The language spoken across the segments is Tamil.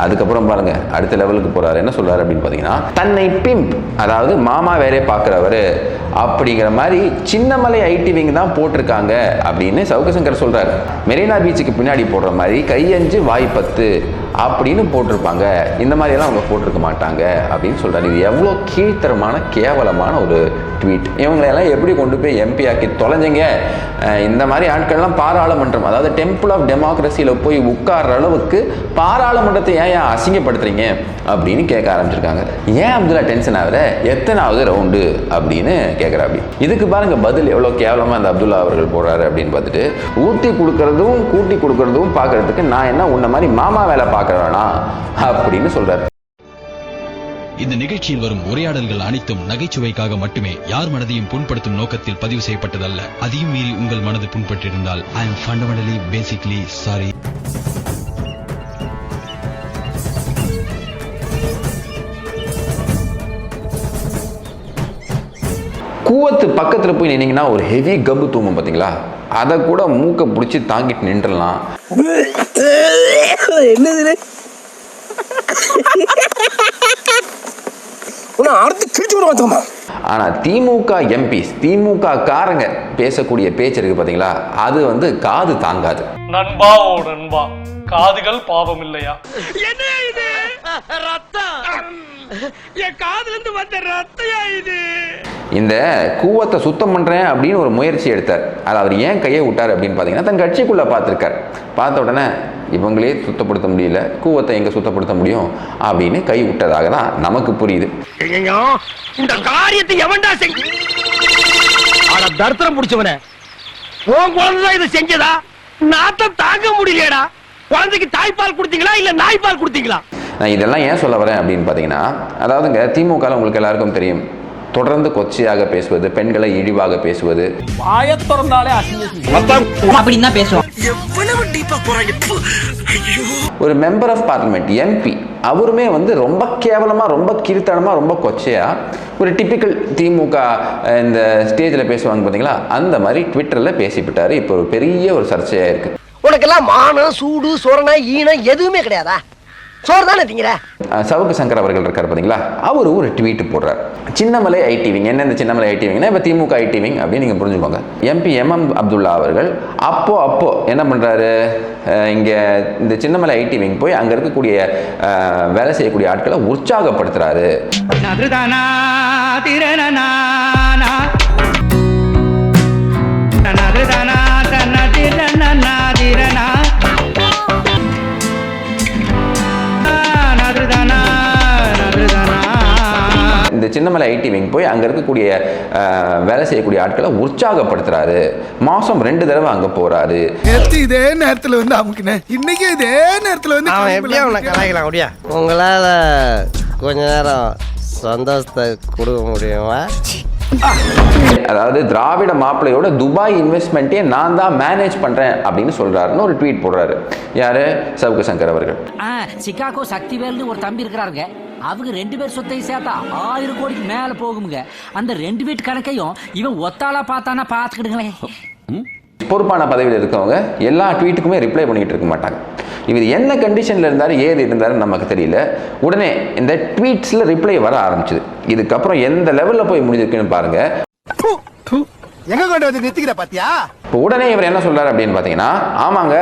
அதுக்கப்புறம் பாருங்க அடுத்த லெவலுக்கு போறாரு. என்ன சொல்றாரு அப்படின்னு பார்த்தீங்கன்னா, தன்னை பிம்ப், அதாவது மாமா வேலையை பார்க்குறவர் அப்படிங்கிற மாதிரி சின்னமலை ஐடி விங் தான் போட்டிருக்காங்க அப்படின்னு சவுக்கு சங்கர் சொல்றாரு. மெரினா பீச்சுக்கு பின்னாடி போடுற மாதிரி கையஞ்சு வாய் பத்து அப்படின்னு போட்டிருப்பாங்க, இந்த மாதிரியெல்லாம் அவங்க போட்டிருக்க மாட்டாங்க அப்படின்னு சொல்றாரு. இது எவ்வளோ கீழ்த்தரமான கேவலமான ஒரு ட்வீட். இவங்களெல்லாம் எப்படி கொண்டு போய் எம்பி ஆக்கி தொலைஞ்சிங்க? இந்த மாதிரி ஆட்கள்லாம் பாராளுமன்றம், அதாவது டெம்பிள் ஆஃப் டெமோக்ரஸியில் போய் உட்கார்ற அளவுக்கு பாராளுமன்றத்தை ஏன் அசிங்கப்படுத்துறீங்க அப்படின்னு கேட்க ஆரம்பிச்சிருக்காங்க. ஏன் அப்துல்லா டென்ஷன் ஆகுற, எத்தனாவது ரவுண்டு அப்படின்னு கேட்குறாப்படி. இதுக்கு பாருங்க பதில் எவ்வளோ கேவலமாக அந்த அப்துல்லா அவர்கள் போடுறாரு அப்படின்னு பார்த்துட்டு, ஊட்டி கொடுக்கறதும் கூட்டி கொடுக்கறதும் பார்க்கறதுக்கு நான் என்ன உன்ன மாதிரி மாமா வேலை பார்க்கறேனா அப்படின்னு சொல்றாரு. இந்த நிகழ்ச்சியில் வரும் உரையாடல்கள் அனைத்தும் நகைச்சுவைக்காக மட்டுமே, யார் மனதையும் புண்படுத்தும் நோக்கத்தில் பதிவு செய்யப்பட்டதல்ல. அதையும் மீறி உங்கள் மனது புண்பட்டிருந்தால் I am fundamentally basically sorry. கூவத்து பக்கத்தில் போய் நின்னீங்கன்னா ஒரு ஹெவி கப்பு தூங்கும் பார்த்தீங்களா, அதை கூட மூக்கை பிடிச்சி தாங்கிட்டு நின்றுடலாம். என்னது ஆனா திமுக எம்பிஸ், திமுக காரங்க பேசக்கூடிய பேச்சு இருக்கு பாத்தீங்களா, அது வந்து காது தாங்காது. நண்பா ஓ நண்பா, காதுகள் பாவம் இல்லையா? என்ன இது ரத்தம்? என் காதுல இருந்து வந்த ரத்தையா இது? இந்த கூவத்தை சுத்தம் பண்றேன் அப்படின்னு ஒரு முயற்சி எடுத்தார். அது அவர் ஏன் கையை விட்டார் அப்படின்னு பாத்தீங்கன்னா, தன் கட்சிக்குள்ள பார்த்திருக்கார். பார்த்த உடனே இவங்களே சுத்தப்படுத்த முடியல, கூவத்தை எங்க சுத்தப்படுத்த முடியும் அப்படின்னு கை விட்டதாக தான் நமக்கு புரியுது. இந்த காரியத்தை எவன்டா செஞ்ச? ஆனா தர்த்தரம் முடிச்சவனே, உன் குழந்தை இதை செஞ்சதா? நாத்தம் தாங்க முடியலடா. குழந்தைக்கு தாய்ப்பால் கொடுத்தீங்களா இல்ல நாய்ப்பால் கொடுத்தீங்களா? நான் இதெல்லாம் ஏன் சொல்ல வரேன் அப்படின்னு பார்த்தீங்கன்னா, அதாவதுங்க திமுக உங்களுக்கு எல்லாருக்கும் தெரியும், தொடர்ந்து கொச்சையாக பேசுவது, பெண்களை இழிவாக பேசுவது, ஒரு மெம்பர் ஆஃப் பார்லிமெண்ட் எம்பி அவருமே வந்து ரொம்ப கேவலமா, ரொம்ப கீழ்த்தனமா, ரொம்ப கொச்சையா ஒரு டிபிக்கல் திமுக இந்த ஸ்டேஜில் பேசுவாங்க பார்த்தீங்களா, அந்த மாதிரி ட்விட்டரில் பேசிவிட்டாரு. இப்போ ஒரு பெரிய ஒரு சர்ச்சையாக இருக்கு. உனக்கெல்லாம் மானம், சூடு, சோரணை, ஈனம் எதுவுமே கிடையாதா? சவுக்கு சங்கர் அவர்கள் இருக்கார் பாத்தீங்களா, அவரு ஒரு ட்வீட் போடுறார். சின்னமலை ஐடி விங், என்ன இந்த சின்னமலை ஐடி விங்னா இப்ப திமுக ஐடி விங் அப்படின்னு நீங்க புரிஞ்சுக்கோங்க. எம்பி எம் அப்துல்லா அவர்கள் அப்போ என்ன பண்றாரு, இங்க இந்த சின்னமலை ஐடி விங் போய் அங்க இருக்கக்கூடிய வேலை செய்யக்கூடிய ஆட்களை உற்சாகப்படுத்துறாரு. இந்த சின்னமலை ஐடி விங் போய் அங்க இருக்கக்கூடிய வேலை செய்யக்கூடிய ஆட்களை உற்சாகப்படுத்துறாரு. மாசம் 2 தடவை அங்க போறாரு. இதே நேரத்துல வந்து அமுக்கினேன், இன்னைக்கு இதே நேரத்துல வந்து அவன் எப்படியா உன்னை கலாய்க்கலாம் அப்படியா? உங்களால கொஞ்ச நேரம் சந்தோஷத்தை கொடுக்க முடியுமா? அதாவது திராவிட மாப்பிள்ளையோட துபாய் இன்வெஸ்ட்மெண்ட்டே நான் தான் மேனேஜ் பண்றேன் அப்படின்னு சொல்றாருன்னு ஒரு ட்வீட் போடுறாரு. யாரு? சவுக்கு சங்கர் அவர்கள். சிகாகோ சக்திவேல்னு ஒரு தம்பி இருக்கிறாருங்க, அவங்க 2 பேர் சொத்தையும் சேர்த்தா 1000 கோடிக்கு மேல போகுமுங்க. அந்த 2 வீட்டு கணக்கையும் இவன் ஒத்தாளா பார்த்தானா பார்த்துக்கிடுங்களேன். பொறுப்பான பதவியில் இருக்கவங்க எல்லா ட்வீட்டுக்குமே ரிப்ளை பண்ணிட்டு இருக்க மாட்டாங்க. இவர் என்ன கண்டிஷன்ல இருந்தாரு, ஏது இருந்தாருன்னு நமக்கு தெரியல. உடனே இந்த ட்வீட்ஸ்ல ரிப்ளை வர ஆரம்பிச்சது. இதுக்கப்புறம் எந்த லெவல்ல போய் முடிஞ்சிருக்குன்னு பாருங்க. எங்க கொண்டு வந்து நிறுத்திக்கிற பாத்தியா? இப்போ உடனே இவர் என்ன சொல்றாரு அப்படின்னு பாத்தீங்கன்னா, ஆமாங்க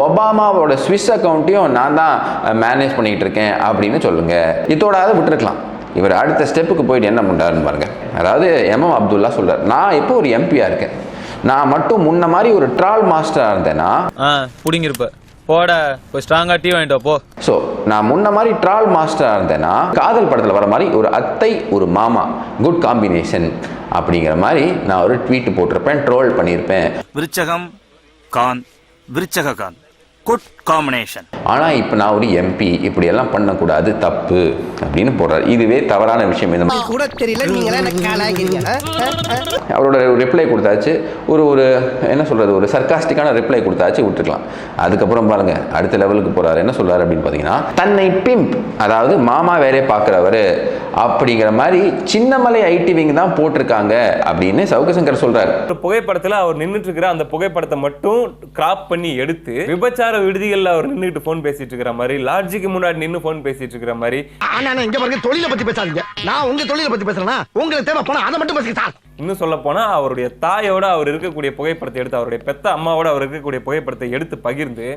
ஒபாமாவோட ஸ்விஸ் அக்கௌண்ட்டையும் நான் தான் மேனேஜ் பண்ணிட்டு இருக்கேன் அப்படின்னு சொல்லுங்க. இதோட அதை விட்டுருக்கலாம். இவர் அடுத்த ஸ்டெப்புக்கு போயிட்டு என்ன பண்றாருன்னு பாருங்க. அதாவது எம் அப்துல்லா சொல்றாரு, நான் இப்போ ஒரு எம்பியா இருக்கேன், நான் மட்டும் முன்ன மாதிரி ஒரு ட்ரால் மாஸ்டரா இருந்தேன்னா புடிங்கிருப்ப போட போய் ஸ்ட்ராங்கா டீ வாங்கிட்டு போ. ஸோ நான் முன்ன மாதிரி ட்ரால் மாஸ்டரா இருந்தேன்னா காதல் படத்தில் வர மாதிரி ஒரு அத்தை ஒரு மாமா குட் காம்பினேஷன் அப்படிங்கிற மாதிரி நான் ஒரு ட்வீட் போட்டிருப்பேன், ட்ரோல் பண்ணியிருப்பேன். விருச்சகம் கான் விருச்சக கான் குட் காம்பினேஷன். ஆனா இப்போ நான் ஒரு எம்பி, இப்படி எல்லாம் பண்ணக்கூடாது, தப்பு அப்படின்னு போடுறாரு. இதுவே தவறான விஷயம். இந்த கூட தெரியல, நீங்களே எனக்கு கலாய்க்கிறீங்க. அவரோட ரிப்ளை கொடுத்தாச்சு, ஒரு என்ன சொல்றது, ஒரு சர்காஸ்டிக்கான ரிப்ளை கொடுத்தாச்சு, விட்டுருக்கலாம். அதுக்கப்புறம் பாருங்க அடுத்த லெவலுக்கு போறாரு. என்ன சொல்றாரு அப்படின்னு பாத்தீங்கன்னா, தன்னை பிம்ப், அதாவது மாமா வேலையை பார்க்கிறவரு அப்படிங்கிற மாதிரி சின்னமலை ஐடி விங் தான் போட்டிருக்காங்க அப்படின்னு சவுக்கு சங்கர் சொல்றாரு. புகைப்படத்துல அவர் நின்றுட்டு இருக்கிற அந்த புகைப்படத்தை மட்டும் கிராப் பண்ணி எடுத்து விபச்சார விடுதிகள் தொழில்கள்ல அவர் நின்னுட்டு போன் பேசிட்டு இருக்கிற மாதிரி, லாட்ஜுக்கு முன்னாடி நின்னு போன் பேசிட்டு இருக்கிற மாதிரி. ஆனா இங்க பாருங்க, தொழிலை பத்தி பேசாதீங்க. நான் உங்க தொழிலை பத்தி பேசுறேன்னா உங்களுக்கு தேவை போனா அதை மட்டும் பேசுங்க சார். இன்னும் சொல்ல போனா அவருடைய தாயோட அவர் இருக்கக்கூடிய புகைப்படத்தை எடுத்து, அவருடைய பெத்த அம்மாவோட அவர் இருக்கக்கூடிய புகைப்படத்தை எடுத்து பகிர்ந்து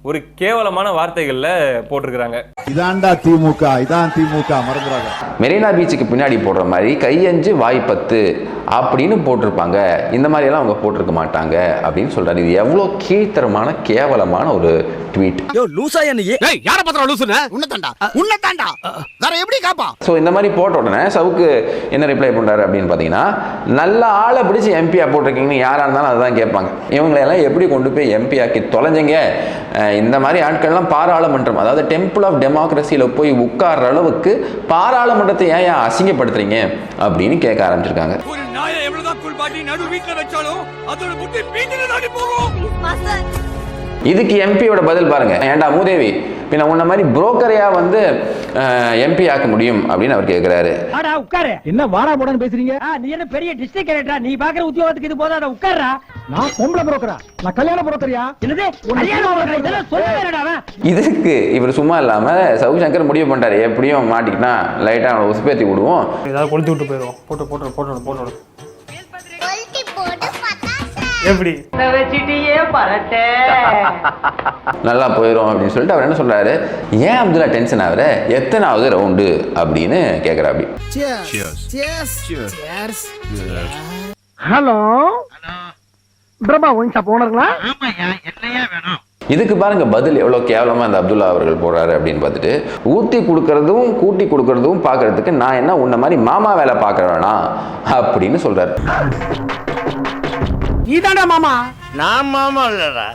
ஒரு கேவலமான வார்த்தைகள்ல போட்டிருக்கிறாங்க. இதான்டா திமுக, இதான் திமுக, மறந்துடாத. மெரினா பீச்சுக்கு பின்னாடி போடுற மாதிரி கையஞ்சு வாய்ப்பத்து அப்படின்னு போட்டிருப்பாங்க. இந்த மாதிரி எல்லாம் அவங்க போட்டிருக்க மாட்டாங்க அப்படின்னு சொல்றாரு. இது எவ்வளவு கீழ்த்தரமான கேவலமான ஒரு ட்வீட். யார பத்திரம் லூசுன? உன்னதாண்டா வேற எப்படி காப்பா? ஸோ இந்த மாதிரி போட்ட உடனே சவுக்கு என்ன ரிப்ளை பண்றாரு அப்படின்னு பார்த்தீங்கன்னா, நல்ல ஆளை பிடிச்சி எம்பியா போட்டிருக்கீங்கன்னு யாரா இருந்தாலும் அதுதான் கேட்பாங்க. இவங்களெல்லாம் எப்படி கொண்டு போய் எம்பி ஆக்கி தொலைஞ்சிங்க? இந்த மாதிரி ஆட்கள்லாம் பாராளுமன்றம், அதாவது டெம்பிள் ஆஃப் டெமோக்ரஸியில் போய் உட்கார்ற அளவுக்கு பாராளுமன்றத்தை ஏன் அசிங்கப்படுத்துறீங்க அப்படின்னு கேட்க ஆரம்பிச்சிருக்காங்க. இதுக்கு எம்பியோட பதில் பாருங்க. ஏண்டா மூதேவி, பின்ன உன்ன மாதிரி புரோக்கரையா வந்து எம்பி ஆக்க முடியும் அப்படின்னு அவர் கேட்கிறாரு. ஆடா உட்காரு. என்ன வாடா போடன்னு பேசுறீங்க? நீ என்ன பெரிய டிஸ்ட்ரிக்ட் கலெக்டரா? நீ பாக்குற உத்தியோகத்துக்கு இது போதாடா, உட்கார்றா. நான் பொம்பளை புரோக்கரா? நான் கல்யாண புரோக்கரியா? என்னது கல்யாண புரோக்கர்? இதெல்லாம் சொல்லவேடா அவன். இதுக்கு இவர் சும்மா இல்லாம சவுக்கு சங்கர் முடிவு பண்றாரு, எப்படியும் மாட்டிக்கிட்டா லைட்டா அவனை உசுப்பேத்தி விடுவோம், ஏதாவது கொளுத்தி விட்டு போயிடுவோம். போட்டோ எப்படி நல்லா போயிடும் அப்படின்னு சொல்லிட்டு அவர் என்ன சொல்றாரு, ஏன் அப்துல்லா டென்ஷன் ஆகுற, எத்தனாவது ரவுண்டு அப்படின்னு கேக்குறா. அப்படி ஹலோ பிரபா ஒன் ஷாப் ஓனருங்களா? ஆமாயா, என்னையா வேணும்? இதுக்கு பாருங்க பதில் எவ்வளவு கேவலமா அந்த அப்துல்லா அவர்கள் போடுறாரு அப்படின்னு பார்த்துட்டு, ஊத்தி கொடுக்கறதும் கூட்டி கொடுக்கறதும் பாக்குறதுக்கு நான் என்ன உன்ன மாதிரி மாமா வேலை பாக்குறேனா அப்படின்னு சொல்றாரு. நீதாடா மாமா? நான் மாமா இல்லடா,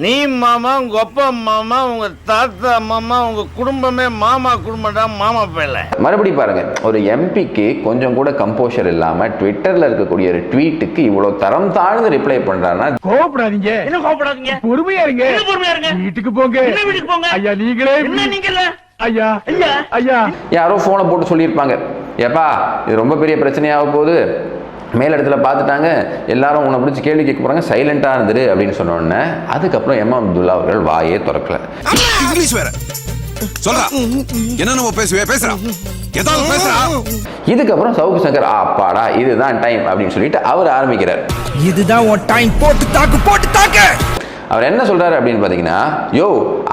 நீ மாமா, உங்க அப்பா மாமா, உங்க தாத்தா மாமா, உங்க குடும்பமே மாமா குடும்பம்டா, மாமா பேல. மறுபடி பாருங்க, ஒரு எம்பிக்கு கொஞ்சம் கூட கம்போஷர் இல்லாம ட்விட்டர்ல இருக்கக்கூடிய ஒரு ட்வீட்டுக்கு இவ்வளவு தரம் தாழ்ந்து ரிப்ளை பண்றாருன்னா, கோபப்படாதீங்க. என்ன கோபப்படாதீங்க? பொறுமையா இருங்க. என்ன பொறுமையா இருங்க? வீட்டுக்கு போங்க. என்ன வீட்டுக்கு போங்க? ஐயா நீங்களே என்ன நீங்கல? ஐயா ஐயா ஐயா யாரோ போனை போட்டு சொல்லியிருப்பாங்க, ஏப்பா இது ரொம்ப பெரிய பிரச்சனையாக போகுது, மேலிடத்துல பார்த்துட்டாங்க, எல்லாரும் உன்னை பிடிச்சி கேள்வி கேட்க போறாங்க, சைலண்டா இருந்துரு அப்படின்னு சொன்ன உடனே அதுக்கப்புறம் எம் அப்துல்லா அவர்கள் வாயே திறக்கல. இங்கிலீஷ் வேற சொல்றா, என்ன நம்ம பேசுறா, ஏதாவது பேசுறா. இதுக்கப்புறம் சவுக்கு சங்கர் அப்பாடா இதுதான் டைம் அப்படின்னு சொல்லிட்டு அவர் ஆரம்பிக்கிறார். இதுதான் உன் டைம், போட்டு தாக்கு. அவர் என்ன சொல்றாரு அப்படின்னு பாத்தீங்கன்னா, யோ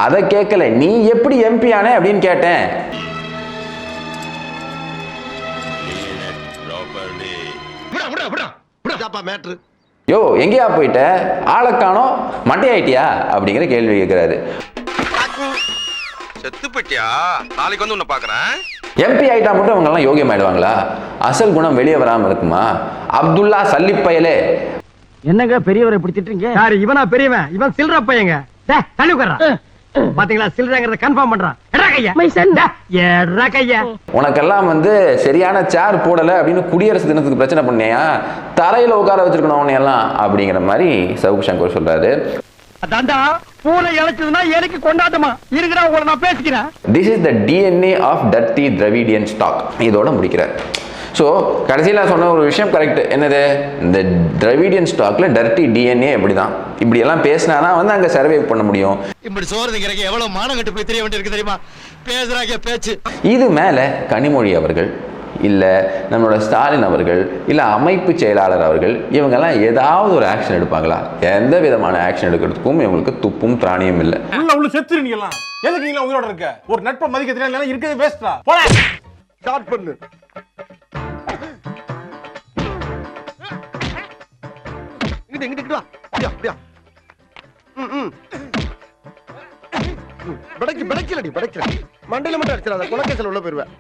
அதை கேட்கல, நீ எப்படி எம்பி ஆனே அப்படின்னு கேட்டேன். யோ எங்கேயா போயிட்ட, ஆளக்கானோ மண்டையாயிட்டியா அப்படிங்கிற கேள்வி கேட்கிறாரு. செத்து போயிட்டியா, நாளைக்கு வந்து உன்னை பாக்குறேன். எம்பி ஆயிட்டா மட்டும் அவங்க எல்லாம் யோகியம் ஆயிடுவாங்களா? அசல் குணம் வெளியே வராம இருக்குமா? அப்துல்லா சல்லிப்பயலே. என்னங்க பெரியவரை இப்படி திட்டுறீங்க? யாரு இவனா பெரியவன்? இவன் சில்ற பையங்க. டேய் தள்ளி உட்கார்றா. பாத்தீங்களா சில்றங்கறத கன்ஃபார்ம் பண்றான். எடா கையா மைசன் எடா கையா. உனக்கெல்லாம் வந்து சரியான சேர் போடல அப்படின்னு குடியரசு தினத்துக்கு பிரச்சனை பண்ணியா, தரையில உட்கார வச்சிருக்கணும் அவனை எல்லாம் அப்படிங்கிற மாதிரி சவுக்கு சங்கர் சொல்றாரு. அதான்டா பூனை இழைச்சதுன்னா எனக்கு கொண்டாட்டமா இருக்குடா, உங்களை நான் பேசிக்கிறேன். This is the DNA of dirty Dravidian stock. இதோட முடிக்கிறார். ஸோ கடைசியில் சொன்ன ஒரு விஷயம் கரெக்ட். என்னது, இந்த திராவிடியன் ஸ்டாக்ல டர்ட்டி டிஎன்ஏ எப்படி தான் இப்படியெல்லாம் பேசினா தான் வந்து அங்கே சர்வே பண்ண முடியும். இப்படி சோறுங்கிறக்கு எவ்வளவு மானம் கட்டு போய் தெரிய வேண்டியிருக்கு தெரியுமா? பேசுறாங்க பேச்சு. இது மேலே கனிமொழி அவர்கள் இல்லை நம்மளோட ஸ்டாலின் அவர்கள் இல்லை அமைப்பு செயலாளர் அவர்கள் இவங்கெல்லாம் ஏதாவது ஒரு ஆக்ஷன் எடுப்பாங்களா? எந்த விதமான ஆக்ஷன் எடுக்கிறதுக்கும் இவங்களுக்கு துப்பும் திராணியும் இல்லை. உள்ள செத்துறீங்களா? எதுக்கு நீங்க உயிரோட இருக்க? ஒரு நட்பை மதிக்க தெரியல, இருக்கிறது வேஸ்டா. போடா ஸ்டார்ட் பண்ணு. இங்கிட்டு வா. அப்படியா படைக்கலடி மண்டையில மட்டும் அடிச்சிடாத, குலக்கேசல் உள்ள போயிருவேன்.